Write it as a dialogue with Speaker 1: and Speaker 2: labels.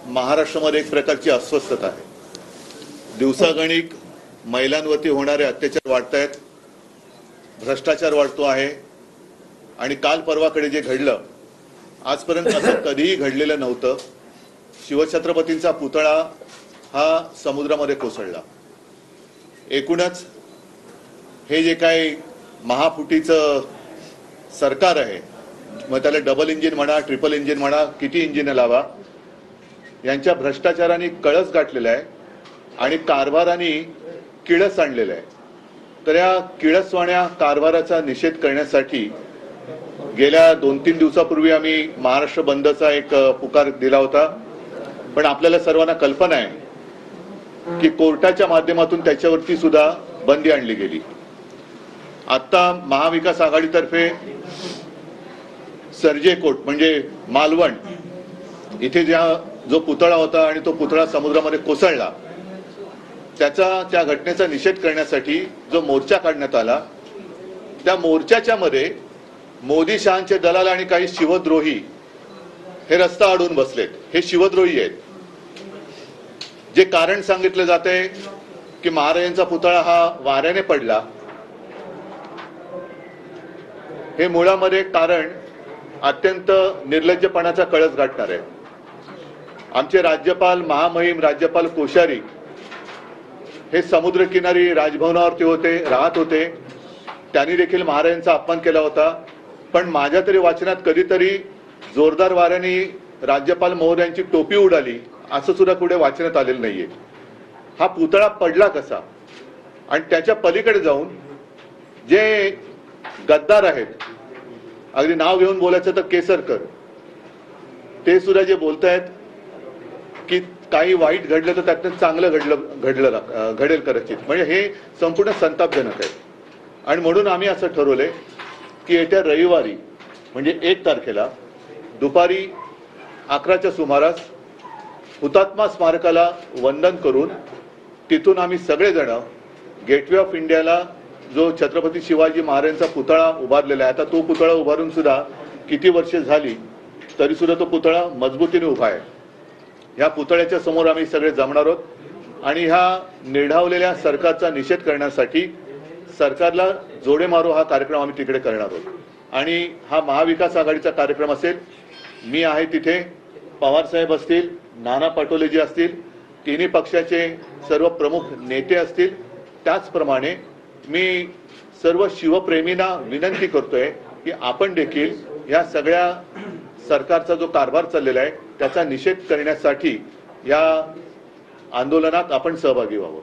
Speaker 1: महाराष्ट्रामध्ये एक प्रकारची अस्वस्थता आहे। दिवसागणिक महिलांवरती होणारे अत्याचार वाढत आहेत, भ्रष्टाचार वाढतो आहे आणि काल परवाकडे जे घडलं आजपर्यंत असं कधीही घडलेलं नव्हतं। शिवछत्रपतींचा पुतळा हा समुद्रामध्ये कोसळला। एकूणच हे जे काही महाफुटीचं सरकार आहे, मग त्याला डबल इंजिन म्हणा, ट्रिपल इंजिन म्हणा, किती इंजिन लावा, यांच्या भ्रष्टाचाराने कळस गाठलेला आहे आणि कारभाराने किळस आणलेला आहे। तर या किळसवाण्या कारभाराचा निषेध करण्यासाठी गेल्या 2-3 दिवसापूर्वी आम्ही महाराष्ट्र बंदचा एक पुकार दिला होता। पण आपल्याला सर्वांना कल्पना आहे की कोर्टाच्या माध्यमातून त्याच्यावरती सुद्धा बंदी आणली गेली। आता महाविकास आघाडीतर्फे सर्जेकोट म्हणजे मालवण इथे जो पुतळा होता आणि तो पुतळा समुद्रामध्ये कोसळला, त्या घटनेचा निषेध करण्यासाठी जो मोर्चा काढण्यात आला, त्या मोर्चाच्या मध्ये मोदी शहांचे दलाल आणि काही शिवद्रोही हे रस्ता अडवून बसलेत। हे शिवद्रोही आहेत। जे कारण सांगितलं जाते की महाराजांचा पुतळा हा वाऱ्याने पडला, हे मुळामध्ये कारण अत्यंत निर्लज्जपणाचा कळस गाठणार आहे। आमचे राज्यपाल महामहिम राज्यपाल कोश्यारी हे समुद्रकिनारी राजभवनावरती राहत होते। त्यांनी देखील महाराजांचा अपमान केला होता। पण माझ्या तरी वाचनात कधीतरी जोरदार वाऱ्याने राज्यपाल महोदयांची टोपी उडाली असं सुद्धा कुठे वाचण्यात आलेलं नाहीये। हा पुतळा पडला कसा? आणि त्याच्या पलीकडे जाऊन जे गद्दार आहेत, अगदी नाव घेऊन बोलायचं तर केसरकर, ते सुद्धा जे बोलतायत की काही वाईट घडलं तर त्यातनं चांगलं घडेल कदाचित, म्हणजे हे संपूर्ण संतापजनक आहे। आणि म्हणून आम्ही असं ठरवलंय की येत्या रविवारी म्हणजे 1 तारखेला दुपारी 11च्या सुमारास हुतात्मा स्मारकाला वंदन करून तिथून आम्ही सगळेजण गेटवे ऑफ इंडियाला जो छत्रपती शिवाजी महाराजांचा पुतळा उभारलेला आहे, आता तो पुतळा उभारून सुद्धा किती वर्ष झाली तरी सुद्धा तो पुतळा मजबूतीने उभा आहे। या पुतळ्याच्या समोर आम्ही सगळे जमणार आहोत आणि ह्या निर्ढावलेल्या सरकारचा निषेध करण्यासाठी सरकारला जोडे मारो हा कार्यक्रम आम्ही तिकडे करणार आहोत। आणि हा महाविकास आघाडीचा कार्यक्रम असेल। मी आहे तिथे, पवार साहेब असतील, नाना पटोलेजी असतील, तिन्ही पक्षाचे सर्व प्रमुख नेते असतील। त्याचप्रमाणे मी सर्व शिवप्रेमींना विनंती करतोय की आपण देखील या सगळ्या सरकारचा जो कारभार चाललेला आहे त्याचा निषेध करण्यासाठी या आंदोलनात आपण सहभागी व्हावं।